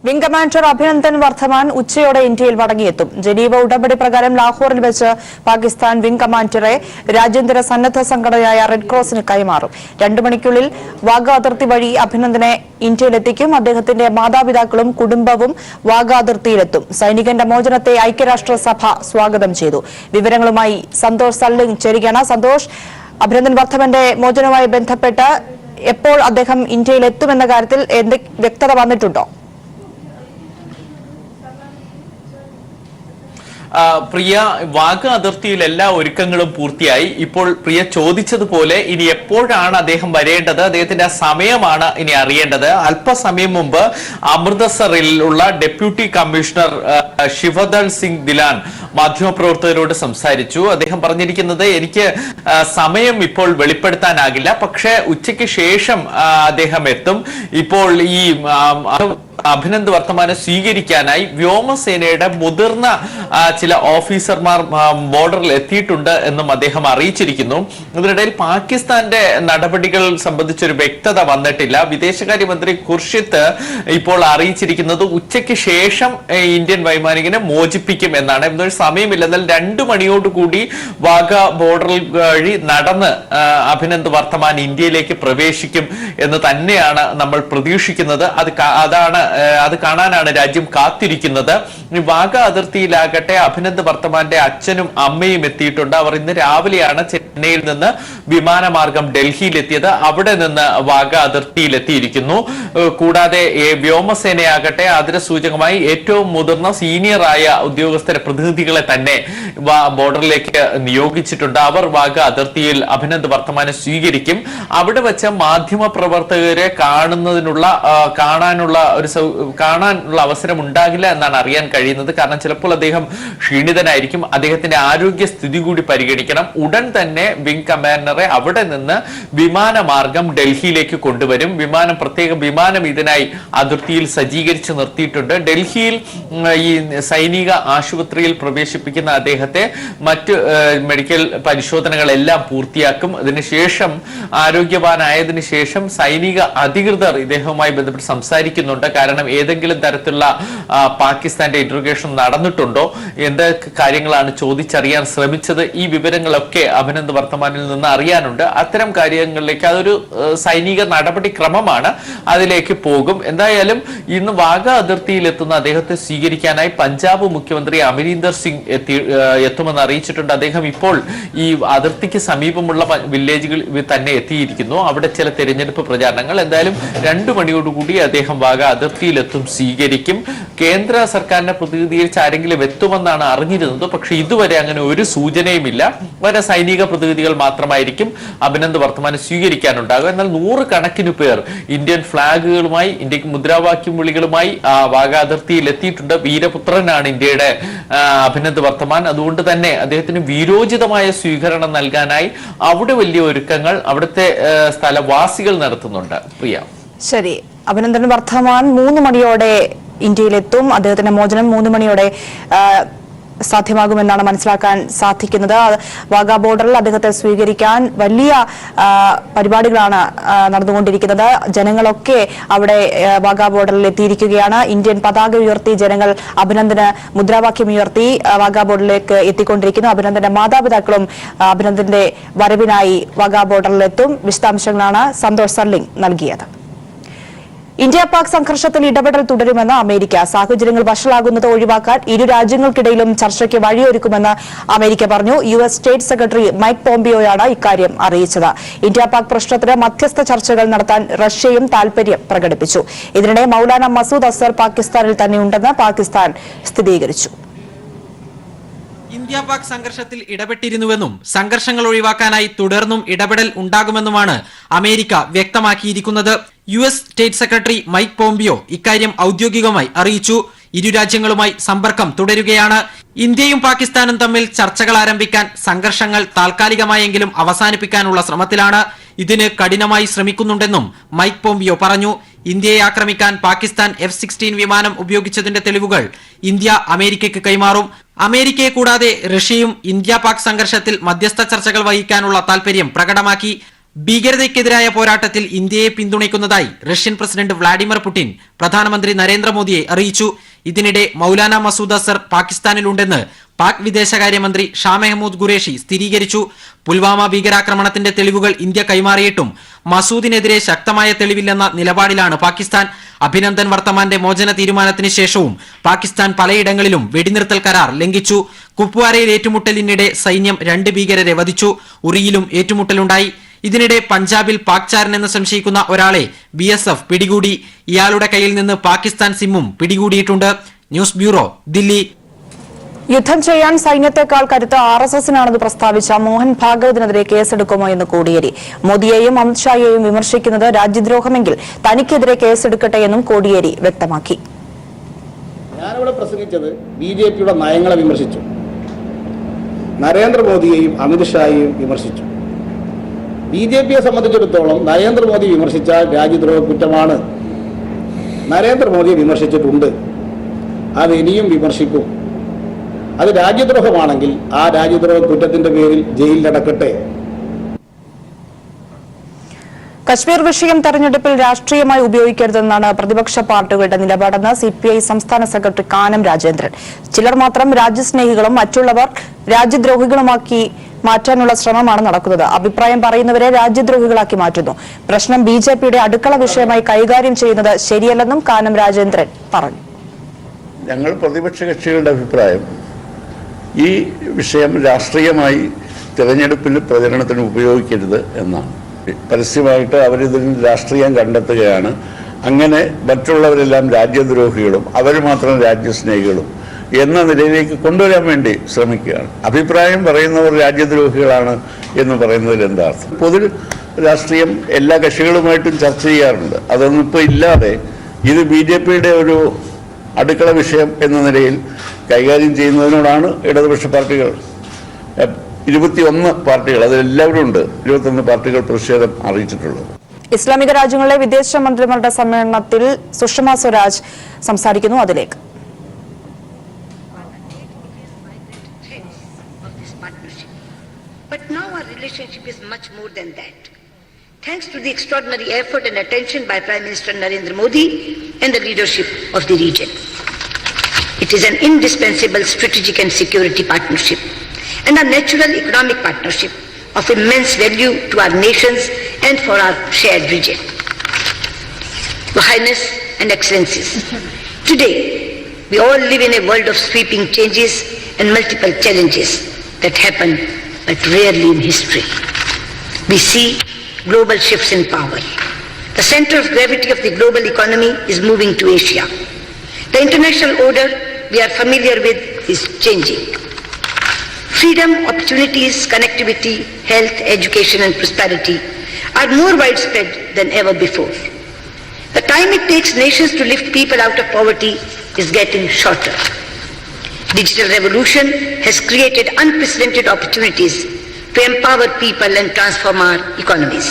Wing commander Abhinandan Vardhaman ഉച്ചയോടെ ഇന്ത്യയിൽ മടങ്ങിയെത്തും. Geneva ഉടമ്പടി പ്രകാരം ലാഹോറിൽ വെച്ച് പാകിസ്ഥാൻ വിംഗ് കമാൻഡറെ രാജ്യാന്തര സന്നദ്ധ സംഘടനയായ റെഡ് ക്രോസിന് കൈമാറും. 2 മണിക്കുള്ളിൽ വാഗ അതിർത്തി വഴി അഭിനന്ദനെ ഇന്ത്യയിലെത്തിക്കും. അദ്ദേഹത്തിന്റെ മാതാപിതാക്കളും കുടുംബവും വാഗ അതിർത്തിയിലെത്തും. സൈനികന്റെ മോചനത്തെ ഐക്യരാഷ്ട്രസഭ സ്വാഗതം ചെയ്തു. വിവരങ്ങളുമായി സന്തോഷ് സള്ളിങ് ചേരുകയാണ്. സന്തോഷ്, അഭിനന്ദൻ വർദ്ധമന്റെ മോചനവുമായി ബന്ധപ്പെട്ട് എപ്പോൾ അദ്ദേഹം ഇന്ത്യയിൽ എത്തുമെന്ന കാര്യത്തിൽ വ്യക്തത വന്നിട്ടുണ്ടോ? പ്രിയ, വാഗ അതിർത്തിയിൽ എല്ലാ ഒരുക്കങ്ങളും പൂർത്തിയായി. ഇപ്പോൾ പ്രിയ ചോദിച്ചതുപോലെ ഇനി എപ്പോഴാണ് അദ്ദേഹം വരേണ്ടത്, അദ്ദേഹത്തിന്റെ സമയമാണ് ഇനി അറിയേണ്ടത്. അല്പസമയം മുമ്പ് അമൃതസറിലുള്ള ഡെപ്യൂട്ടി കമ്മീഷണർ ശിവദൾ സിംഗ് ദിലാൻ മാധ്യമപ്രവർത്തകരോട് സംസാരിച്ചു. അദ്ദേഹം പറഞ്ഞിരിക്കുന്നത്, എനിക്ക് സമയം ഇപ്പോൾ വെളിപ്പെടുത്താനാകില്ല, പക്ഷേ ഉച്ചയ്ക്ക് ശേഷം അദ്ദേഹം എത്തും. ഇപ്പോൾ ഈ അഭിനന്ദ് വർദ്ധമാനെ സ്വീകരിക്കാനായി വ്യോമസേനയുടെ മുതിർന്ന ചില ഓഫീസർമാർ ബോർഡറിൽ എത്തിയിട്ടുണ്ട് എന്നും അദ്ദേഹം അറിയിച്ചിരിക്കുന്നു. ഇതിനിടയിൽ പാകിസ്ഥാന്റെ നടപടികൾ സംബന്ധിച്ചൊരു വ്യക്തത വന്നിട്ടില്ല. വിദേശകാര്യമന്ത്രി ഖുർഷിദ് ഇപ്പോൾ അറിയിച്ചിരിക്കുന്നത് ഉച്ചയ്ക്ക് ശേഷം ഇന്ത്യൻ വൈമാനികനെ മോചിപ്പിക്കും എന്നാണ്. എന്നൊരു സമയമില്ല, എന്നാൽ 2 മണിയോടുകൂടി വാഗ ബോർഡറിൽ വഴി നടന്ന് അഭിനന്ദ് വർദ്ധമാൻ ഇന്ത്യയിലേക്ക് പ്രവേശിക്കും എന്ന് തന്നെയാണ് നമ്മൾ പ്രതീക്ഷിക്കുന്നത്. അത് കാണാനാണ് രാജ്യം കാത്തിരിക്കുന്നത്. വാഗ അതിർത്തിയിലാകട്ടെ അഭിനന്ദ് വർദ്ധമാന്റെ അച്ഛനും അമ്മയും എത്തിയിട്ടുണ്ട്. അവർ ഇന്ന് രാവിലെയാണ് ചെന്നൈയിൽ നിന്ന് വിമാനമാർഗം ഡൽഹിയിലെത്തിയത്. അവിടെ നിന്ന് വാഗ അതിർത്തിയിലെത്തിയിരിക്കുന്നു. കൂടാതെ വ്യോമസേനയാകട്ടെ ആദരസൂചകമായി ഏറ്റവും മുതിർന്ന സീനിയറായ ഉദ്യോഗസ്ഥരെ പ്രതിനിധികളെ തന്നെ ബോർഡറിലേക്ക് നിയോഗിച്ചിട്ടുണ്ട്. അവർ വാഗ അതിർത്തിയിൽ അഭിനന്ദ് വർദ്ധമാനെ സ്വീകരിക്കും. അവിടെ വെച്ച് മാധ്യമ പ്രവർത്തകരെ കാണാനുള്ള അവസരം ഉണ്ടാകില്ല എന്നാണ് അറിയാൻ കഴിയുന്നത്. കാരണം ചിലപ്പോൾ അദ്ദേഹം ക്ഷീണിതനായിരിക്കും. അദ്ദേഹത്തിന്റെ ആരോഗ്യ സ്ഥിതി കൂടി പരിഗണിക്കണം. ഉടൻ തന്നെ വിംഗ് കമാൻഡറെ അവിടെ നിന്ന് വിമാനമാർഗം ഡൽഹിയിലേക്ക് കൊണ്ടുവരും. പ്രത്യേക വിമാനം ഇതിനായി അതിർത്തിയിൽ സജ്ജീകരിച്ച് നിർത്തിയിട്ടുണ്ട്. ഡൽഹിയിൽ ഈ സൈനിക ആശുപത്രിയിൽ പ്രവേശിപ്പിക്കുന്ന അദ്ദേഹത്തെ മറ്റ് മെഡിക്കൽ പരിശോധനകളെല്ലാം പൂർത്തിയാക്കും. അതിനുശേഷം ആരോഗ്യവാനായതിനു ശേഷം സൈനിക അധികൃതർ ഇദ്ദേഹവുമായി ബന്ധപ്പെട്ട് സംസാരിക്കുന്നുണ്ട്. കാരണം ഏതെങ്കിലും തരത്തിലുള്ള പാകിസ്ഥാന്റെ ഇന്റർഗേഷൻ നടന്നിട്ടുണ്ടോ, എന്തൊക്കെ കാര്യങ്ങളാണ് ചോദിച്ചറിയാൻ ശ്രമിച്ചത്, ഈ വിവരങ്ങളൊക്കെ അഭിനന്ദ് വർദ്ധമാനിൽ നിന്ന് അറിയാനുണ്ട്. അത്തരം കാര്യങ്ങളിലേക്ക് അതൊരു സൈനിക നടപടിക്രമമാണ്, അതിലേക്ക് പോകും. എന്തായാലും ഇന്ന് വാഗ അതിർത്തിയിൽ എത്തുന്ന അദ്ദേഹത്തെ സ്വീകരിക്കാനായി പഞ്ചാബ് മുഖ്യമന്ത്രി അമരീന്ദർ സിംഗ് എത്തുമെന്ന് അറിയിച്ചിട്ടുണ്ട്. അദ്ദേഹം ഇപ്പോൾ ഈ അതിർത്തിക്ക് സമീപമുള്ള വില്ലേജുകളിൽ തന്നെ എത്തിയിരിക്കുന്നു. അവിടെ ചില തെരഞ്ഞെടുപ്പ് പ്രചാരണങ്ങൾ. എന്തായാലും 2 മണിയോടുകൂടി അദ്ദേഹം വാഗ അതിർത്തിയിലെത്തും, സ്വീകരിക്കും. കേന്ദ്ര സർക്കാരിനെ പ്രതിനിധീകരിച്ച് ആരെങ്കിലും എത്തുമെന്നാണ് അറിഞ്ഞിരുന്നത്. പക്ഷെ ഇതുവരെ അങ്ങനെ ഒരു സൂചനയുമില്ല. വരെ സൈനിക പ്രതിനിധികൾ മാത്രമായിരിക്കും അഭിനന്ദ് വർദ്ധമാനെ സ്വീകരിക്കാനുണ്ടാകും. എന്നാൽ 100 കണക്കിന് പേർ ഇന്ത്യൻ ഫ്ളാഗുകളുമായി, ഇന്ത്യക്ക് മുദ്രാവാക്യം വിളികളുമായി വാഗ അതിർത്തിയിൽ എത്തിയിട്ടുണ്ട്. വീരപുത്രനാണ് ഇന്ത്യയുടെ അഭിനന്ദ് വർദ്ധമാൻ. അതുകൊണ്ട് തന്നെ അദ്ദേഹത്തിന് വീരോചിതമായ സ്വീകരണം നൽകാനായി അവിടെ വലിയ ഒരുക്കങ്ങൾ അവിടുത്തെ സ്ഥലവാസികൾ നടത്തുന്നുണ്ട്. പ്രിയ, ശരി. അഭിനന്ദൻ വർദ്ധമാൻ 3 മണിയോടെ ഇന്ത്യയിലെത്തും. അദ്ദേഹത്തിന്റെ മോചനം 3 മണിയോടെ സാധ്യമാകുമെന്നാണ് മനസ്സിലാക്കാൻ സാധിക്കുന്നത്. വാഗ ബോർഡറിൽ അദ്ദേഹത്തെ സ്വീകരിക്കാൻ വലിയ പരിപാടികളാണ് നടന്നുകൊണ്ടിരിക്കുന്നത്. ജനങ്ങളൊക്കെ അവിടെ വാഗ ബോർഡറിൽ എത്തിയിരിക്കുകയാണ്. ഇന്ത്യൻ പതാക ഉയർത്തി ജനങ്ങൾ അഭിനന്ദന് മുദ്രാവാക്യം ഉയർത്തി വാഗ ബോർഡറിലേക്ക് എത്തിക്കൊണ്ടിരിക്കുന്നു. അഭിനന്ദന്റെ മാതാപിതാക്കളും അഭിനന്ദന്റെ വരവിനായി വാഗ ബോർഡറിലെത്തും. വിശദാംശങ്ങളാണ് സന്തോഷ് സർലിംഗ് നൽകിയത്. ഇന്ത്യ പാക് സംഘർഷത്തിൽ ഇടപെടൽ തുടരുമെന്ന് അമേരിക്ക. സാഹചര്യങ്ങൾ വഷളാകുന്നത് ഒഴിവാക്കാൻ ഇരു രാജ്യങ്ങൾക്കിടയിലും ചർച്ചയ്ക്ക് വഴിയൊരുക്കുമെന്ന് അമേരിക്ക പറഞ്ഞു. US സ്റ്റേറ്റ് സെക്രട്ടറി മൈക്ക് പോംപിയോയാണ് ഇക്കാര്യം അറിയിച്ചത്. ഇന്ത്യ പാക് പ്രശ്നത്തിന് മധ്യസ്ഥ ചർച്ചകൾ നടത്താൻ റഷ്യയും താൽപര്യം പ്രകടിപ്പിച്ചു. ഇതിനിടെ മൌലാന മസൂദ് അസർ പാകിസ്ഥാനിൽ തന്നെയുണ്ടെന്ന് പാകിസ്ഥാൻ സ്ഥിരീകരിച്ചു. ഇന്ത്യ പാക് സംഘർഷത്തിൽ ഇടപെട്ടിരുന്നുവെന്നും സംഘർഷങ്ങൾ ഒഴിവാക്കാനായി തുടർന്നും ഇടപെടൽ ഉണ്ടാകുമെന്നുമാണ് അമേരിക്ക വ്യക്തമാക്കിയിരിക്കുന്നത്. US state secretary Mike Pompeo ഇക്കാര്യം ഔദ്യോഗികമായി അറിയിച്ചു. ഇരു രാജ്യങ്ങളുമായി സമ്പർക്കം തുടരുകയാണ്. ഇന്ത്യയും പാകിസ്ഥാനും തമ്മിൽ ചർച്ചകൾ ആരംഭിക്കാൻ, സംഘർഷങ്ങൾ താൽക്കാലികമായെങ്കിലും അവസാനിപ്പിക്കാനുള്ള ശ്രമത്തിലാണ്. ഇതിന് കഠിനമായി ശ്രമിക്കുന്നുണ്ടെന്നും മൈക്ക് പോംപിയോ പറഞ്ഞു. ഇന്ത്യയെ ആക്രമിക്കാൻ പാകിസ്ഥാൻ F-16 വിമാനം ഉപയോഗിച്ചതിന്റെ തെളിവുകൾ ഇന്ത്യ അമേരിക്കയ്ക്ക് കൈമാറും. അമേരിക്കയെ കൂടാതെ റഷ്യയും ഇന്ത്യ പാക് സംഘർഷത്തിൽ മധ്യസ്ഥ ചർച്ചകൾ വഹിക്കാനുള്ള താൽപര്യം പ്രകടമാക്കി. ഭീകരതയ്ക്കെതിരായ പോരാട്ടത്തിൽ ഇന്ത്യയെ പിന്തുണയ്ക്കുന്നതായി റഷ്യൻ പ്രസിഡന്റ് വ്ളാഡിമിർ പുടിൻ പ്രധാനമന്ത്രി നരേന്ദ്രമോദിയെ അറിയിച്ചു. ഇതിനിടെ മൗലാന മസൂദ് അസർ പാകിസ്ഥാനിലുണ്ടെന്ന് പാക് വിദേശകാര്യമന്ത്രി ഷാ മെഹ്മൂദ് ഖുറേഷി സ്ഥിരീകരിച്ചു. പുൽവാമ ഭീകരാക്രമണത്തിന്റെ തെളിവുകൾ ഇന്ത്യ കൈമാറിയിട്ടും മസൂദിനെതിരെ ശക്തമായ തെളിവില്ലെന്ന നിലപാടിലാണ് പാകിസ്ഥാൻ. അഭിനന്ദൻ വർത്തമാന്റെ മോചന തീരുമാനത്തിന് ശേഷവും പാകിസ്ഥാൻ പലയിടങ്ങളിലും വെടിനിർത്തൽ കരാർ ലംഘിച്ചു. കുപ്വാരയിൽ ഏറ്റുമുട്ടലിനിടെ സൈന്യം 2 ഭീകരരെ വധിച്ചു. ഉറിയിലും ഏറ്റുമുട്ടലുണ്ടായി. ഇതിനിടെ പഞ്ചാബിൽ പാക്ചാരൻ എന്ന് സംശയിക്കുന്ന ഒരാളെ BSF പിടികൂടി. ഇയാളുടെ കയ്യിൽ നിന്ന് പാകിസ്ഥാൻ സിമ്മും പിടികൂടിയിട്ടുണ്ട്. News bureau, Delhi. യുദ്ധം ചെയ്യാൻ സൈന്യത്തെക്കാൾ കരുത്ത് RSSനാണെന്ന് പ്രസ്താവിച്ച മോഹൻ ഭാഗവതിനെതിരെ കേസെടുക്കുമോ എന്ന് കോടിയേരി. മോദിയെയും അമിത്ഷായെയും വിമർശിക്കുന്നത് രാജ്യദ്രോഹമെങ്കിൽ തനിക്കെതിരെ കേസെടുക്കട്ടെ എന്നും കോടിയേരി വ്യക്തമാക്കി. ഞാനിവിടെ പ്രസംഗിച്ചത് BJPയുടെ നയങ്ങളെ വിമർശിച്ചു, നരേന്ദ്രമോദിയെയും അമിത്ഷായെയും വിമർശിച്ചു. BJPയെ സംബന്ധിച്ചിടത്തോളം നരേന്ദ്രമോദി വിമർശിച്ചാൽ രാജ്യദ്രോഹ കുറ്റമാണ്. നരേന്ദ്രമോദിയെ വിമർശിച്ചിട്ടുണ്ട്, അത് ഇനിയും വിമർശിക്കും. അത് രാജ്യദ്രോഹമാണെങ്കിൽ ആ രാജ്യദ്രോഹ കുറ്റത്തിന്റെ പേരിൽ ജയിലിലടക്കട്ടെ. കശ്മീർ വിഷയം തെരഞ്ഞെടുപ്പിൽ രാഷ്ട്രീയമായി ഉപയോഗിക്കരുതെന്നാണ് പ്രതിപക്ഷ പാർട്ടികളുടെ നിലപാടെന്ന് CPI സംസ്ഥാന സെക്രട്ടറി കാനം രാജേന്ദ്രൻ. ചിലർ മാത്രം രാജ്യസ്നേഹികളും മറ്റുള്ളവർ രാജ്യദ്രോഹികളുമാക്കി മാറ്റാനുള്ള ശ്രമമാണ് നടക്കുന്നത്. അഭിപ്രായം പറയുന്നവരെ രാജ്യദ്രോഹികളാക്കി മാറ്റുന്നു. പ്രശ്നം BJPയുടെ അടുക്കള വിഷയമായി കൈകാര്യം ചെയ്യുന്നത് ശരിയല്ലെന്നും കാനം രാജേന്ദ്രൻ പറഞ്ഞു. ഞങ്ങൾ പ്രതിപക്ഷ കക്ഷികളുടെ അഭിപ്രായം ഈ വിഷയം രാഷ്ട്രീയമായി തിരഞ്ഞെടുപ്പിൽ പ്രചരണത്തിന് ഉപയോഗിക്കരുത് എന്നാണ്. പരസ്യമായിട്ട് അവരിതിൽ രാഷ്ട്രീയം കണ്ടെത്തുകയാണ്. അങ്ങനെ മറ്റുള്ളവരെല്ലാം രാജ്യദ്രോഹികളും അവർ മാത്രം രാജ്യസ്നേഹികളും എന്ന നിലയിലേക്ക് കൊണ്ടുവരാൻ വേണ്ടി ശ്രമിക്കുകയാണ്. അഭിപ്രായം പറയുന്നവർ രാജ്യദ്രോഹികളാണ് എന്ന് പറയുന്നതിൽ എന്താ അർത്ഥം? പൊതു രാഷ്ട്രീയം എല്ലാ കക്ഷികളുമായിട്ടും ചർച്ച ചെയ്യാറുണ്ട്. അതൊന്നും ഇപ്പോൾ ഇല്ലാതെ ഇത് BJPയുടെ ഒരു അടുക്കള വിഷയം എന്ന നിലയിൽ കൈകാര്യം ചെയ്യുന്നതിനോടാണ് ഇടതുപക്ഷ പാർട്ടികൾ 21 പാർട്ടികൾ അതിലെല്ലാവരും ഉണ്ട് 21 പാർട്ടികൾ പ്രതിഷേധം അറിയിച്ചിട്ടുള്ളത്. ഇസ്ലാമിക രാജ്യങ്ങളിലെ വിദേശമന്ത്രിമാരുടെ സമ്മേളനത്തിൽ സുഷമ സ്വരാജ് സംസാരിക്കുന്നു. അതിലേക്ക്. But now our relationship is much more than that. Thanks to the extraordinary effort and attention by Prime Minister Narendra Modi and the leadership of the region. It is an indispensable strategic and security partnership and a natural economic partnership of immense value to our nations and for our shared region. Your Highness and Excellencies, today we all live in a world of sweeping changes and multiple challenges that happen but rarely in history. We see global shifts in power. The center of gravity of the global economy is moving to Asia. The international order we are familiar with is changing. Freedom, opportunities, connectivity, health, education and prosperity are more widespread than ever before. The time it takes nations to lift people out of poverty is getting shorter. Digital revolution has created unprecedented opportunities to empower people and transform our economies.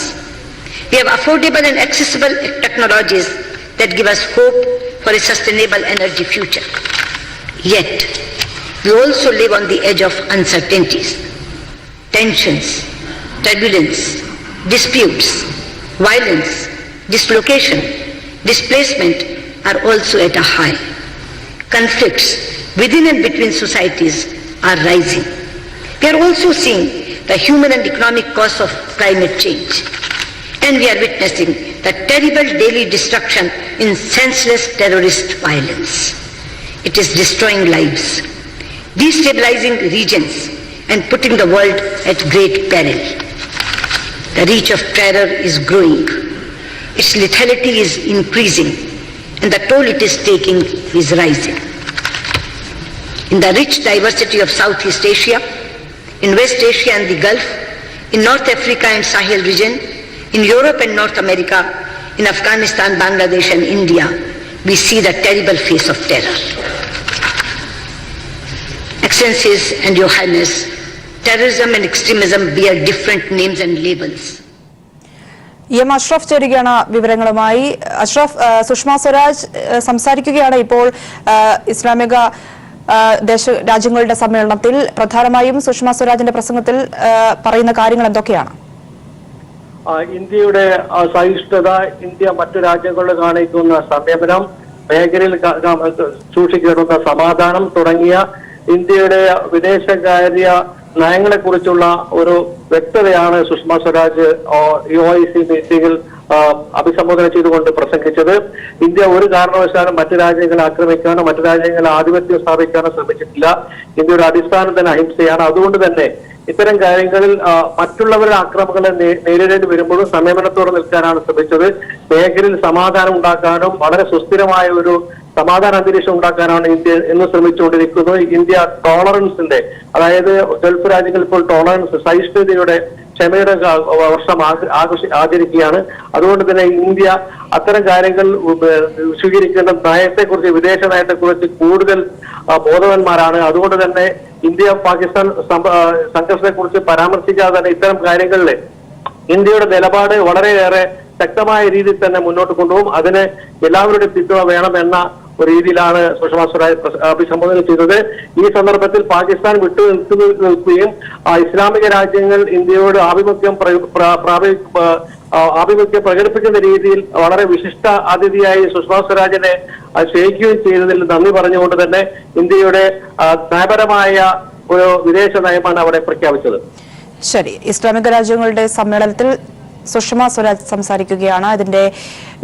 We have affordable and accessible technologies that give us hope for a sustainable energy future. Yet, we also live on the edge of uncertainties. Tensions, turbulence, disputes, violence, dislocation, displacement are also at a high. Conflicts within and between societies are rising. We are also seeing the human and economic costs of climate change. And we are witnessing the terrible daily destruction in senseless terrorist violence. It is destroying lives, destabilizing regions, and putting the world at great peril. The reach of terror is growing. Its lethality is increasing, and the toll it is taking is rising. In the rich diversity of Southeast Asia, in West Asia and the Gulf, in North Africa and Sahel region, in Europe and North America, in Afghanistan, Bangladesh and India, we see the terrible face of terror. Excellencies and Your Highness, terrorism and extremism bear different names and labels. Ashraf ചേരുകയാണ് വിവരങ്ങളുമായി. അഷ്റഫ്, സുഷമ സ്വരാജ് സംസാരിക്കുകയാണ് ഇപ്പോൾ ഇസ്ലാമിക രാജ്യങ്ങളുടെ സമ്മേളനത്തിൽ. പ്രധാനമായും സുഷമ സ്വരാജിന്റെ പ്രസംഗത്തിൽ പറയുന്ന കാര്യങ്ങൾ എന്തൊക്കെയാണ്? ഇന്ത്യയുടെ സഹിഷ്ണുത, ഇന്ത്യ മറ്റു രാജ്യങ്ങളോട് കാണിക്കുന്ന സംയമനം, മേഖലയിൽ സൂക്ഷിക്കേണ്ടുന്ന സമാധാനം തുടങ്ങിയ ഇന്ത്യയുടെ വിദേശകാര്യ നയങ്ങളെ കുറിച്ചുള്ള ഒരു വ്യക്തതയാണ് സുഷമ സ്വരാജ് OIC മീറ്റിംഗിൽ അഭിസംബോധന ചെയ്തുകൊണ്ട് പ്രസംഗിച്ചത്. ഇന്ത്യ ഒരു കാരണവശാലും മറ്റു രാജ്യങ്ങളെ ആക്രമിക്കാനോ മറ്റു രാജ്യങ്ങളെ ആധിപത്യം സ്ഥാപിക്കാനോ ശ്രമിച്ചിട്ടില്ല. ഇന്ത്യയുടെ അടിസ്ഥാനം തന്നെ അഹിംസയാണ്. അതുകൊണ്ട് തന്നെ ഇത്തരം കാര്യങ്ങളിൽ മറ്റുള്ളവരുടെ ആക്രമണങ്ങളെ നേരിടേണ്ടി വരുമ്പോഴും സംയമനത്തോടെ നിൽക്കാനാണ് ശ്രമിച്ചത്. മേഖലയിൽ സമാധാനം ഉണ്ടാക്കാനും വളരെ സുസ്ഥിരമായ ഒരു സമാധാന അന്തരീക്ഷം ഉണ്ടാക്കാനാണ് ഇന്ത്യ എന്ന് ശ്രമിച്ചുകൊണ്ടിരിക്കുന്നത്. ഇന്ത്യ ടോളറൻസിന്റെ, അതായത് ഗൾഫ് രാജ്യങ്ങൾ ഇപ്പോൾ ടോളറൻസ്, സഹിഷ്ണുതയുടെ, ക്ഷമയുടെ വർഷം ആചരിക്കുകയാണ്. അതുകൊണ്ട് തന്നെ ഇന്ത്യ അത്തരം കാര്യങ്ങൾ സ്വീകരിക്കേണ്ട നയത്തെക്കുറിച്ച്, വിദേശ നയത്തെക്കുറിച്ച് കൂടുതൽ ബോധവാന്മാരാണ്. അതുകൊണ്ട് തന്നെ ഇന്ത്യ പാകിസ്ഥാൻ സംഘർഷത്തെ കുറിച്ച് പരാമർശിക്കാതെ തന്നെ ഇത്തരം കാര്യങ്ങളിൽ ഇന്ത്യയുടെ നിലപാട് വളരെയേറെ ശക്തമായ രീതിയിൽ തന്നെ മുന്നോട്ട് കൊണ്ടുപോകും. അതിന് എല്ലാവരുടെയും പിന്തുണ വേണമെന്ന ഒരു രീതിയിലാണ് സുഷമ സ്വരാജ് അഭിസംബോധന ചെയ്തത്. ഈ സന്ദർഭത്തിൽ പാകിസ്ഥാൻ നിൽക്കുകയും ഇസ്ലാമിക രാജ്യങ്ങൾ ഇന്ത്യയോട് ആഭിമുഖ്യം പ്രകടിപ്പിക്കുന്ന രീതിയിൽ വളരെ വിശിഷ്ട അതിഥിയായി സുഷമ സ്വരാജിനെ ക്ഷണിക്കുകയും ചെയ്തതിൽ നന്ദി പറഞ്ഞുകൊണ്ട് തന്നെ ഇന്ത്യയുടെ നയപരമായ ഒരു വിദേശ നയമാണ് അവിടെ പ്രഖ്യാപിച്ചത്. ശരി, ഇസ്ലാമിക രാജ്യങ്ങളുടെ സമ്മേളനത്തിൽ സുഷമ സ്വരാജ് സംസാരിക്കുകയാണ്. ഇതിന്റെ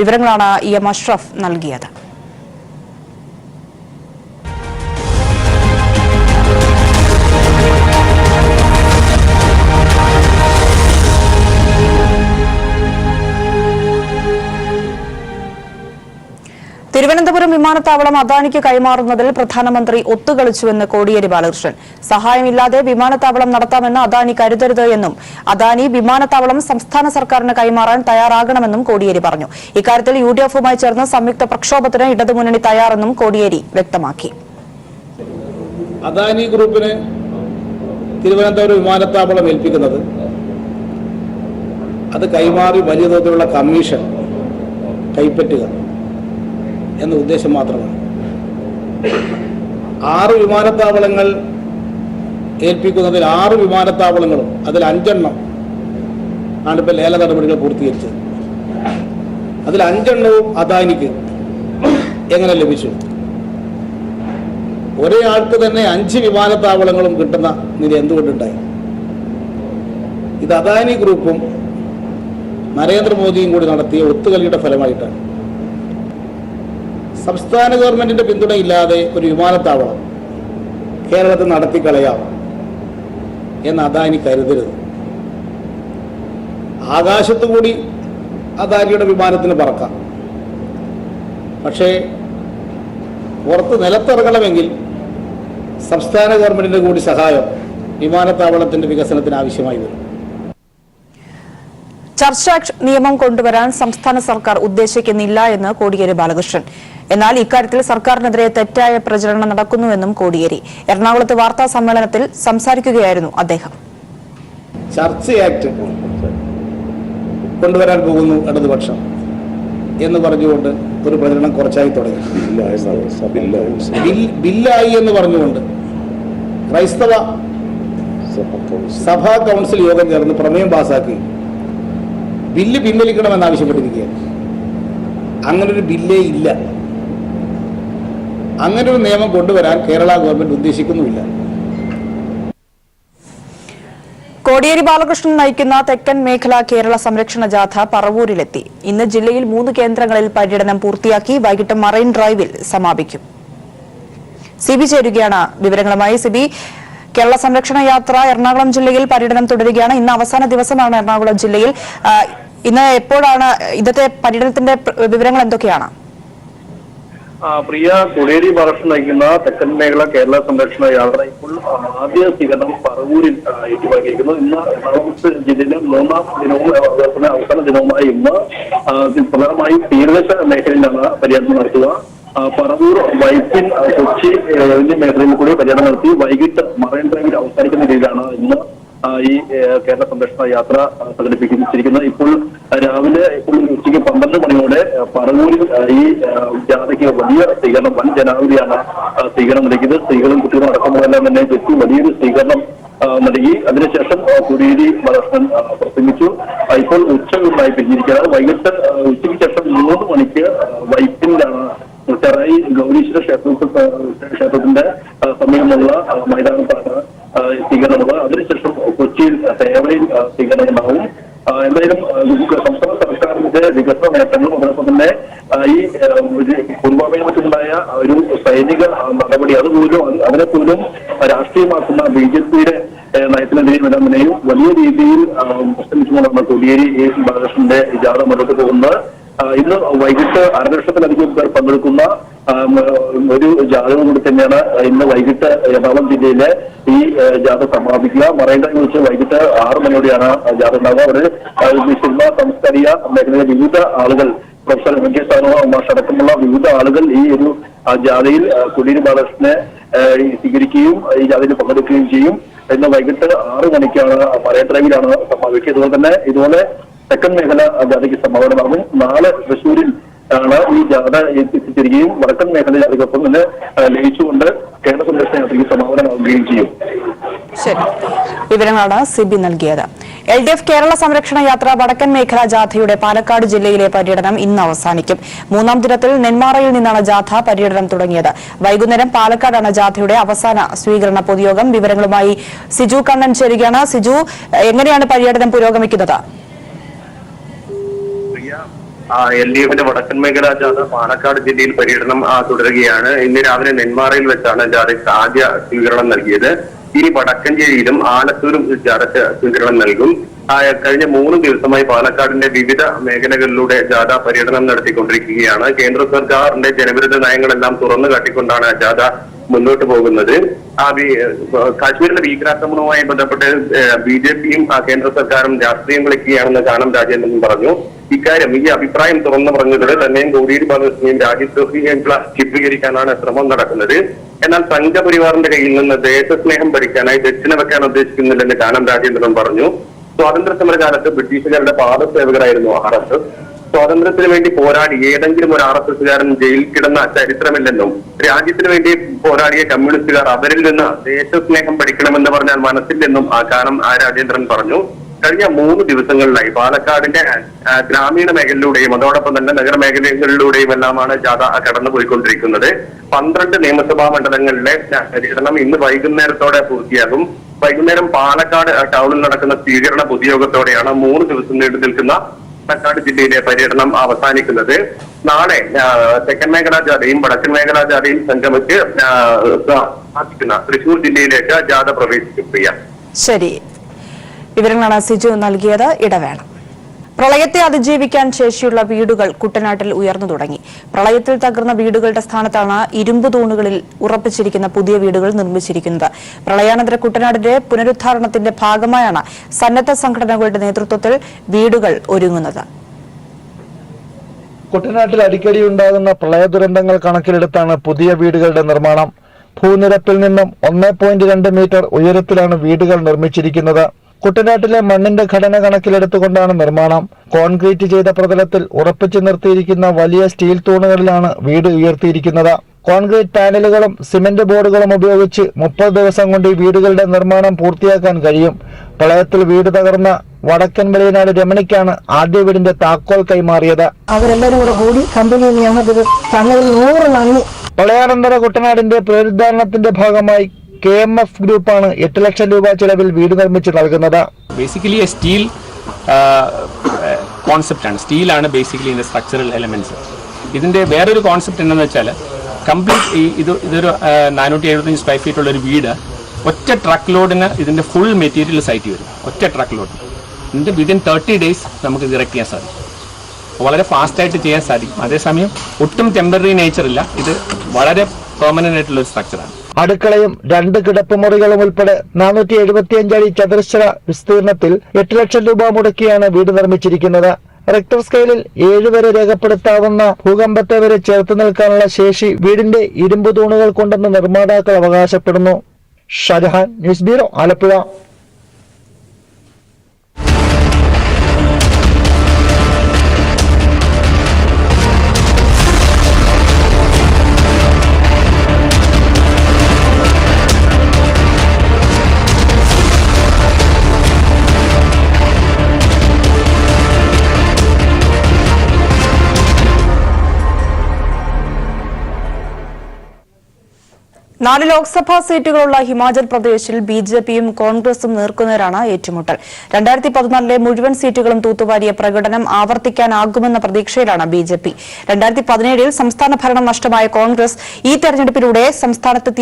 വിവരങ്ങളാണ് EM അഷ്റഫ് നൽകിയത്. തിരുവനന്തപുരം വിമാനത്താവളം അദാനിക്ക് കൈമാറുന്നതിൽ പ്രധാനമന്ത്രി ഒത്തുകളിച്ചുവെന്ന് കോടിയേരി ബാലകൃഷ്ണൻ. സഹായമില്ലാതെ വിമാനത്താവളം നടത്താമെന്ന് അദാനി കരുതരുത് എന്നും അദാനി വിമാനത്താവളം സംസ്ഥാന സർക്കാരിന് കൈമാറാൻ തയ്യാറാകണമെന്നും കോടിയേരി പറഞ്ഞു. ഇക്കാര്യത്തിൽ UDF-ഉമായി ചേർന്ന് സംയുക്ത പ്രക്ഷോഭത്തിന് ഇടതുമുന്നണി തയ്യാറെന്നും കോടിയേരി വ്യക്തമാക്കി. അദാനി ഗ്രൂപ്പിന് തിരുവനന്തപുരം വിമാനത്താവളം ഏൽപ്പിക്കുന്നത് അത് കൈമാറി വലിയ തോതിലുള്ള കമ്മീഷൻ കൈപ്പറ്റുക എന്ന ഉദ്ദേശം മാത്രമാണ്. 6 വിമാനത്താവളങ്ങൾ ഏൽപ്പിക്കുന്നതിൽ 6 വിമാനത്താവളങ്ങളും അതിൽ 5 എണ്ണം ആണിപ്പോൾ ലേല നടപടികൾ പൂർത്തീകരിച്ചത്. അതിൽ 5 എണ്ണവും അദാനിക്ക് എങ്ങനെ ലഭിച്ചു? ഒരേ ആൾക്ക് തന്നെ 5 വിമാനത്താവളങ്ങളും കിട്ടുന്ന നില എന്തുകൊണ്ടുണ്ടായി? ഇത് അദാനി ഗ്രൂപ്പും നരേന്ദ്രമോദിയും കൂടി നടത്തിയ ഒത്തുകളിയുടെ ഫലമായിട്ടാണ്. സംസ്ഥാന ഗവൺമെന്റിന്റെ പിന്തുണയില്ലാതെ ഒരു വിമാനത്താവളം കേരളത്തിൽ നടത്തിക്കളയാം എന്ന് അദാനി കരുതരുത്. ആകാശത്തുകൂടി അദാനിയുടെ വിമാനത്തിന് പറക്കാം, പക്ഷേ പുറത്ത് നിലത്തിറങ്ങണമെങ്കിൽ സംസ്ഥാന ഗവൺമെന്റിന്റെ കൂടി സഹായം വിമാനത്താവളത്തിന്റെ വികസനത്തിന് ആവശ്യമായി വരും. ചർച്ച് ആക്ട് നിയമം കൊണ്ടുവരാൻ സംസ്ഥാന സർക്കാർ ഉദ്ദേശിക്കുന്നില്ല എന്ന് കോടിയേരി ബാലകൃഷ്ണൻ. എന്നാൽ ഇക്കാര്യത്തിൽ സർക്കാരിനെതിരെ തെറ്റായ പ്രചരണം നടക്കുന്നുവെന്നും കോടിയേരി എറണാകുളത്ത് വാർത്താ സമ്മേളനത്തിൽ സംസാരിക്കുകയായിരുന്നു അദ്ദേഹം. ചർച്ച് ആക്ട് കൊണ്ടുവരാൻ പോകുന്നു ഇടതുപക്ഷം എന്ന് പറഞ്ഞുകൊണ്ട് ഒരു പ്രചരണം കുറച്ചായി തുടങ്ങി. ബില്ലായി എന്ന് പറഞ്ഞുകൊണ്ട് ക്രൈസ്തവ സഭാ കൗൺസിൽ യോഗം ചേർന്ന് പ്രമേയം പാസാക്കി ബില്ല് പിൻവലിക്കണമെന്ന് ആവശ്യപ്പെട്ടിരിക്കുകയാണ്. അങ്ങനൊരു ബില്ലേ ഇല്ല. അങ്ങനൊരു നിയമം കൊണ്ടുവരാൻ കേരള ഗവൺമെന്റ് ഉദ്ദേശിക്കുന്നുമില്ല. കോടിയേരി ബാലകൃഷ്ണൻ നയിക്കുന്ന തെക്കൻ മേഖല കേരള സംരക്ഷണ ജാഥ പറവൂരിലെത്തി. ഇന്ന് ജില്ലയിൽ 3 കേന്ദ്രങ്ങളിൽ പര്യടനം പൂർത്തിയാക്കി വൈകിട്ട് മറൈൻ ഡ്രൈവിൽ സമാപിക്കും. സിബി ചേരുകയാണ് വിവരങ്ങളുമായി. സിബി, കേരള സംരക്ഷണ യാത്ര എറണാകുളം ജില്ലയിൽ പര്യടനം തുടരുകയാണ്. ഇന്ന് അവസാന ദിവസമാണ് എറണാകുളം ജില്ലയിൽ. ഇന്ന് എപ്പോഴാണ് ഇന്നത്തെ പര്യടനത്തിന്റെ വിവരങ്ങൾ എന്തൊക്കെയാണ്? പ്രിയ, കോടിയേരി ബാലകൃഷ്ണൻ നയിക്കുന്ന തെക്കൻ മേഖല കേരള സംരക്ഷണ യാത്ര ഇപ്പോൾ ആദ്യ സ്വീകരണം പറവൂരിൽ ഏറ്റുവാങ്ങിയിരിക്കുന്നു. ഇന്ന് എറണാകുളം ജില്ലയിലെ 3ാം ദിനവും അവസാന ദിനവുമായി ഇന്ന് പ്രധാനമായും തീരദേശ മേഖലയിലാണ് പര്യടനം നടത്തുക. പറവൂർ, വൈപ്പിൻ, കൊച്ചി എന്നീ മേഖലയിൽ കൂടി പര്യടനം നടത്തി വൈകിട്ട് മറൈൻ ഡ്രൈവിൽ അവസാനിക്കുന്ന രീതിയിലാണ് ഇന്ന് ഈ കേരള സംരക്ഷണ യാത്ര സംഘടിപ്പിച്ചിരിക്കുന്നത്. ഇപ്പോൾ രാവിലെ ഉച്ചയ്ക്ക് 12 മണിയോടെ പറവൂരിൽ ഈ ജാഥയ്ക്ക് വലിയ സ്വീകരണം, വൻ ജനാവലിയാണ് സ്വീകരണം നൽകിയത്. സ്ത്രീകളും കുട്ടികളും അടക്കമുള്ളതെല്ലാം തന്നെ എത്തി വലിയൊരു സ്വീകരണം നൽകി. അതിനുശേഷം കോടിയേരി ബാലകൃഷ്ണൻ പ്രസംഗിച്ചു. ഇപ്പോൾ ഉച്ചയൂണിനായി പിരിഞ്ഞിരിക്കുകയാണ്. വൈകിട്ട് ഉച്ചയ്ക്ക് ശേഷം 3 മണിക്ക് വൈപ്പിലാണ് ചെറായി ഗൗരീശ്വര ക്ഷേത്രത്തിന്റെ സമീപമുള്ള മൈതാനത്താണ് സ്വീകരണമുള്ളത്. അതിനുശേഷം കൊച്ചിയിൽ തേവയിൽ സ്വീകരണമുണ്ടാവും. എന്തായാലും സംസ്ഥാന സർക്കാരിന്റെ വികസന നേട്ടങ്ങളും അതോടൊപ്പം തന്നെ ഈ പുൽവാമയിൽ മറ്റുണ്ടായ ഒരു സൈനിക നടപടി അതിനെ പോലും രാഷ്ട്രീയമാക്കുന്ന BJPയുടെ നയത്തിനെതിരെയും എല്ലാത്തിനെയും വലിയ രീതിയിൽ പ്രശ്നിച്ചുകൊണ്ടാണ് കോടിയേരി ബാലകൃഷ്ണന്റെ ജാഥ മുന്നോട്ട് പോകുന്നത്. ഇന്ന് വൈകിട്ട് 1.5 ലക്ഷത്തിലധികം പേർ പങ്കെടുക്കുന്ന ഒരു ജാഥ കൂടി തന്നെയാണ് ഇന്ന് വൈകിട്ട് എറണാകുളം ജില്ലയിലെ ഈ ജാഥ സമാപിക്കുക. മറൈൻ ഡ്രൈവ് വെച്ച് വൈകിട്ട് 6 മണിയോടെയാണ് ജാഥ ഉണ്ടാവുക. അവര് സിനിമ സാംസ്കാരിക മേഖലയിലെ വിവിധ ആളുകൾ, പ്രൊഫസർ MK മാഷ് അടക്കമുള്ള വിവിധ ആളുകൾ ഈ ഒരു ജാഥയിൽ കോടിയേരി ബാലകൃഷ്ണനെ സ്വീകരിക്കുകയും ഈ ജാഥയിൽ പങ്കെടുക്കുകയും ചെയ്യും. ഇന്ന് വൈകിട്ട് 6 മണിക്കാണ് മറൈൻ ഡ്രൈവിലാണ് സമാപിക്കുക. അതുപോലെ തന്നെ ഇതുപോലെ തെക്കൻ മേഖല ജാഥയ്ക്ക് സമാപനമാകും. നാളെ തൃശ്ശൂരിൽ ആണ് ഈ ജാഥ എത്തിച്ചിരിക്കുകയും വടക്കൻ മേഖല ജാഥയ്ക്കൊപ്പം തന്നെ ലയിച്ചുകൊണ്ട് കേരള സംരക്ഷണ യാത്രയ്ക്ക് സമാപനമാവുകയും ചെയ്യും. ശരി, വിവരങ്ങളാണ് സിബി നൽകിയത്. LDF കേരള സംരക്ഷണ യാത്ര വടക്കൻ മേഖലാ ജാഥയുടെ പാലക്കാട് ജില്ലയിലെ പര്യടനം ഇന്ന് അവസാനിക്കും. 3ാം ദിനത്തിൽ നെന്മാറയിൽ നിന്നാണ് ജാഥ പര്യടനം തുടങ്ങിയത്. വൈകുന്നേരം പാലക്കാടാണ് ജാഥയുടെ അവസാന സ്വീകരണ പൊതുയോഗം. വിവരങ്ങളുമായി സിജു കണ്ണൻ ചേരുകയാണ്. സിജു, എങ്ങനെയാണ് പര്യടനം പുരോഗമിക്കുന്നത്? LDFന്റെ വടക്കൻ മേഖലാ ജാഥ പാലക്കാട് ജില്ലയിൽ പര്യടനം തുടരുകയാണ്. ഇന്ന് രാവിലെ നെന്മാറയിൽ വെച്ചാണ് ജാഥയ്ക്ക് ആദ്യ സ്വീകരണം നൽകിയത്. ഇനി വടക്കഞ്ചേരിയിലും ആലത്തൂരും ജാഥയ്ക്ക് സ്വീകരണം നൽകും. കഴിഞ്ഞ 3 ദിവസമായി പാലക്കാടിന്റെ വിവിധ മേഖലകളിലൂടെ ജാഥ പര്യടനം നടത്തിക്കൊണ്ടിരിക്കുകയാണ്. കേന്ദ്ര സർക്കാരിന്റെ ജനവിരുദ്ധ നയങ്ങളെല്ലാം തുറന്നു കാട്ടിക്കൊണ്ടാണ് ജാഥ മുന്നോട്ട് പോകുന്നത്. കാശ്മീരിലെ ഭീകരാക്രമണവുമായി ബന്ധപ്പെട്ട് BJPയും കേന്ദ്ര സർക്കാരും രാഷ്ട്രീയം കളിക്കുകയാണെന്ന് കാനം രാജേന്ദ്രൻ പറഞ്ഞു. ഇക്കാര്യം ഈ അഭിപ്രായം തുറന്നു പറഞ്ഞതോടെ തന്നെയും കോടിയേരി ബാലകൃഷ്ണനെയും രാജ്യദ്രോഹിയായിട്ടുള്ള ചിത്രീകരിക്കാനാണ് ശ്രമം നടക്കുന്നത്. എന്നാൽ സംഘപരിവാറിന്റെ കയ്യിൽ നിന്ന് ദേശസ്നേഹം പഠിക്കാനായി ദക്ഷിണ വെക്കാൻ ഉദ്ദേശിക്കുന്നില്ലെന്ന് കാനം രാജേന്ദ്രൻ പറഞ്ഞു. സ്വാതന്ത്ര്യ സമരകാലത്ത് ബ്രിട്ടീഷുകാരുടെ പാദസേവകരായിരുന്നു RSS. സ്വാതന്ത്ര്യത്തിന് വേണ്ടി പോരാടി ഏതെങ്കിലും ഒരു RSSകാരൻ ജയിലിൽ കിടന്ന ചരിത്രമില്ലെന്നും രാജ്യത്തിന് വേണ്ടി പോരാടിയ കമ്മ്യൂണിസ്റ്റുകാർ അവരിൽ നിന്ന് ദേശസ്നേഹം പഠിക്കണമെന്ന് പറഞ്ഞാൽ മനസ്സില്ലെന്നും കാനം രാജേന്ദ്രൻ പറഞ്ഞു. കഴിഞ്ഞ 3 ദിവസങ്ങളിലായി പാലക്കാടിന്റെ ഗ്രാമീണ മേഖലയിലൂടെയും അതോടൊപ്പം തന്നെ നഗരമേഖലകളിലൂടെയും എല്ലാമാണ് ജാഥ കടന്നുപോയിക്കൊണ്ടിരിക്കുന്നത്. 12 നിയമസഭാ മണ്ഡലങ്ങളിലെ പര്യടനം ഇന്ന് വൈകുന്നേരത്തോടെ പൂർത്തിയാകും. വൈകുന്നേരം പാലക്കാട് ടൗണിൽ നടക്കുന്ന സ്വീകരണ പൊതുയോഗത്തോടെയാണ് 3 ദിവസം നീണ്ടു നിൽക്കുന്ന പാലക്കാട് ജില്ലയിലെ പര്യടനം അവസാനിക്കുന്നത്. നാളെ തെക്കൻ മേഖലാ ജാഥയും വടക്കൻ മേഖലാ ജാഥയും സംഗമിച്ച് തൃശൂർ ജില്ലയിലേക്ക് ജാഥ പ്രവേശിക്കും. ശരി, വിവരങ്ങളാണ് സിജു നൽകിയത്. ഇടവേള. പ്രളയത്തെ അതിജീവിക്കാൻ ശേഷിയുള്ള വീടുകൾ കുട്ടനാട്ടിൽ ഉയർന്നു തുടങ്ങി. പ്രളയത്തിൽ തകർന്ന വീടുകളുടെ സ്ഥാനത്താണ് ഇരുമ്പ് തൂണുകളിൽ ഉറപ്പിച്ചിരിക്കുന്ന പുതിയ വീടുകൾ നിർമ്മിച്ചിരിക്കുന്നത്. പ്രളയാനന്തര കുട്ടനാടിന്റെ പുനരുദ്ധാരണത്തിന്റെ ഭാഗമായാണ് സന്നദ്ധ സംഘടനകളുടെ നേതൃത്വത്തിൽ വീടുകൾ ഒരുങ്ങുന്നത്. കുട്ടനാട്ടിൽ അടിക്കടി ഉണ്ടാകുന്ന പ്രളയ ദുരന്തങ്ങൾ കണക്കിലെടുത്താണ് പുതിയ വീടുകളുടെ നിർമ്മാണം. ഭൂനിരപ്പിൽ നിന്നും 1.2 മീറ്റർ ഉയരത്തിലാണ് വീടുകൾ നിർമ്മിച്ചിരിക്കുന്നത്. കുട്ടനാട്ടിലെ മണ്ണിന്റെ ഘടന കണക്കിലെടുത്തുകൊണ്ടാണ് നിർമ്മാണം. കോൺക്രീറ്റ് ചെയ്ത പ്രതലത്തിൽ ഉറപ്പിച്ചു നിർത്തിയിരിക്കുന്ന വലിയ സ്റ്റീൽ തൂണുകളിലാണ് വീട് ഉയർത്തിയിരിക്കുന്നത്. കോൺക്രീറ്റ് പാനലുകളും സിമന്റ് ബോർഡുകളും ഉപയോഗിച്ച് 30 ദിവസം കൊണ്ട് ഈ വീടുകളുടെ നിർമ്മാണം പൂർത്തിയാക്കാൻ കഴിയും. പ്രളയത്തിൽ വീട് തകർന്ന വടക്കൻ വെളിയനാട് രമണിക്കാണ് ആദ്യ വീടിന്റെ താക്കോൽ കൈമാറിയത്. അവരെല്ലാരും കൂടെ കൂടി കമ്പനിയിൽ ഞങ്ങൾക്ക് തന്നതിൽ 100 നന്ദി. പ്രളയാനന്തര കുട്ടനാടിന്റെ പുനരുദ്ധാരണത്തിന്റെ ഭാഗമായി KMF ഗ്രൂപ്പാണ് 8 ലക്ഷം രൂപ ചെലവിൽ വീട് നിർമ്മിച്ച് നൽകുന്നത്. ബേസിക്കലി സ്റ്റീൽ കോൺസെപ്റ്റാണ്. സ്റ്റീലാണ് ബേസിക്കലി ഇതിന്റെ സ്ട്രക്ചറൽ എലമെന്റ്സ്. ഇതിന്റെ വേറൊരു കോൺസെപ്റ്റ് എന്താണെന്ന് വെച്ചാൽ കംപ്ലീറ്റ് ഇതൊരു 475 സ്ക്വയർ ഫീറ്റ് ഉള്ള ഒരു വീട് ഒറ്റ ട്രക്ക് ലോഡിന് ഇതിന്റെ ഫുൾ മെറ്റീരിയൽ സൈറ്റിൽ വരും. ഒറ്റ ട്രക്ക് ലോഡ് ഇതിന്റെ വിതിൻ 30 days നമുക്ക് ഇത് ഇറക്ട് ചെയ്യാൻ സാധിക്കും. വളരെ ഫാസ്റ്റായിട്ട് ചെയ്യാൻ സാധിക്കും. അതേസമയം ഒട്ടും ടെമ്പററി നേച്ചർ ഇല്ല. ഇത് വളരെ പെർമനന്റ് ആയിട്ടുള്ള ഒരു സ്ട്രക്ചറാണ്. അടുക്കളയും 2 കിടപ്പുമുറികളും ഉൾപ്പെടെ 475 അടി ചതുരശ്ര വിസ്തീർണത്തിൽ 8 ലക്ഷം രൂപ മുടക്കിയാണ് വീട് നിർമ്മിച്ചിരിക്കുന്നത്. റിക്ടർ സ്കെയിലിൽ 7 വരെ രേഖപ്പെടുത്താവുന്ന ഭൂകമ്പത്തെ വരെ ചേർത്ത് നിൽക്കാനുള്ള ശേഷി വീടിന്റെ ഇരുമ്പ് തൂണുകൾ കൊണ്ടെന്ന് നിർമ്മാതാക്കൾ അവകാശപ്പെടുന്നു. Shajahan, news bureau, Alappuzha. 4 ലോക്സഭാ സീറ്റുകളുള്ള ഹിമാചൽ പ്രദേശിൽ ബിജെപിയും കോൺഗ്രസും നേർക്കുനേരാണ് ഏറ്റുമുട്ടൽ. 2014 മുഴുവൻ സീറ്റുകളും തൂത്തുവാരിയ പ്രകടനം ആവർത്തിക്കാനാകുമെന്ന പ്രതീക്ഷയിലാണ് ബിജെപി. 2017 സംസ്ഥാന ഭരണം നഷ്ടമായ കോൺഗ്രസ് ഈ തെരഞ്ഞെടുപ്പിലൂടെ സംസ്ഥാനത്ത്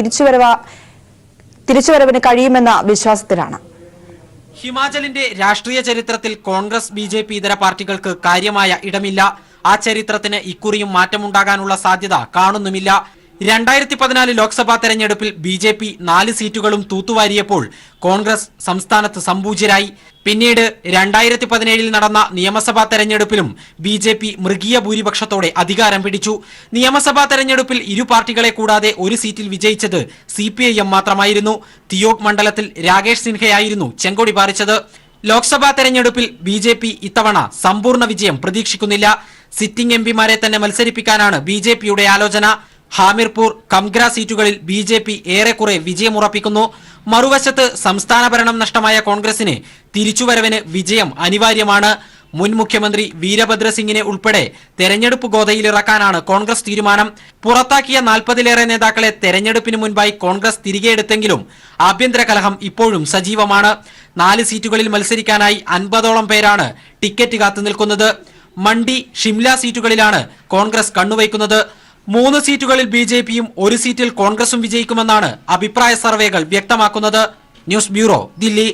തിരിച്ചുവരവിന് കഴിയുമെന്ന വിശ്വാസത്തിലാണ്. ഹിമാചലിന്റെ രാഷ്ട്രീയ ചരിത്രത്തിൽ കോൺഗ്രസ് ബിജെപി ഇതര പാർട്ടികൾക്ക് കാര്യമായ ഇടമില്ല. ആ ചരിത്രത്തിന് ഇക്കുറിയും മാറ്റമുണ്ടാകാനുള്ള സാധ്യത കാണുന്നുമില്ല. 2014 ലോക്സഭാ തെരഞ്ഞെടുപ്പിൽ ബിജെപി 4 സീറ്റുകളും തൂത്തുവാരിയപ്പോൾ കോൺഗ്രസ് സംസ്ഥാനത്ത് സംപൂജ്യരായി. പിന്നീട് 2017 നടന്ന നിയമസഭാ തെരഞ്ഞെടുപ്പിലും ബിജെപി മൃഗീയ ഭൂരിപക്ഷത്തോടെ അധികാരം പിടിച്ചു. നിയമസഭാ തെരഞ്ഞെടുപ്പിൽ ഇരു പാർട്ടികളെ കൂടാതെ ഒരു സീറ്റിൽ വിജയിച്ചത് CPIM മാത്രമായിരുന്നു. തിയോക് മണ്ഡലത്തിൽ രാകേഷ് സിൻഹയായിരുന്നു ചെങ്കൊടി പാറിച്ചത്. ലോക്സഭാ തെരഞ്ഞെടുപ്പിൽ ബിജെപി ഇത്തവണ സമ്പൂർണ്ണ വിജയം പ്രതീക്ഷിക്കുന്നില്ല. സിറ്റിംഗ് എംപിമാരെ തന്നെ മത്സരിപ്പിക്കാനാണ് ബിജെപിയുടെ ആലോചന. ഹാമിർപൂർ, കംഗ്ര സീറ്റുകളിൽ ബിജെപി ഏറെക്കുറെ വിജയമുറപ്പിക്കുന്നു. മറുവശത്ത് സംസ്ഥാന ഭരണം നഷ്ടമായ കോൺഗ്രസിന് തിരിച്ചുവരവിന് വിജയം അനിവാര്യമാണ്. മുൻ മുഖ്യമന്ത്രി വീരഭദ്രസിംഗിനെ ഉൾപ്പെടെ തെരഞ്ഞെടുപ്പ് ഗോതയിലിറക്കാനാണ് കോൺഗ്രസ് തീരുമാനം. പുറത്താക്കിയ 40-ലേറെ നേതാക്കളെ തെരഞ്ഞെടുപ്പിന് മുൻപായി കോൺഗ്രസ് തിരികെ എടുത്തെങ്കിലും ആഭ്യന്തര കലഹം ഇപ്പോഴും സജീവമാണ്. 4 സീറ്റുകളിൽ മത്സരിക്കാനായി 50ഓളം പേരാണ് ടിക്കറ്റ് കാത്തുനിൽക്കുന്നത്. മണ്ഡി, ഷിംല സീറ്റുകളിലാണ് കോൺഗ്രസ് കണ്ണുവയ്ക്കുന്നത്. 3 സീറ്റുകളിൽ ബിജെപിയും 1 സീറ്റിൽ കോൺഗ്രസും വിജയിക്കുമെന്നാണ് അഭിപ്രായ സർവേകൾ വ്യക്തമാക്കുന്നത്. News bureau, Delhi.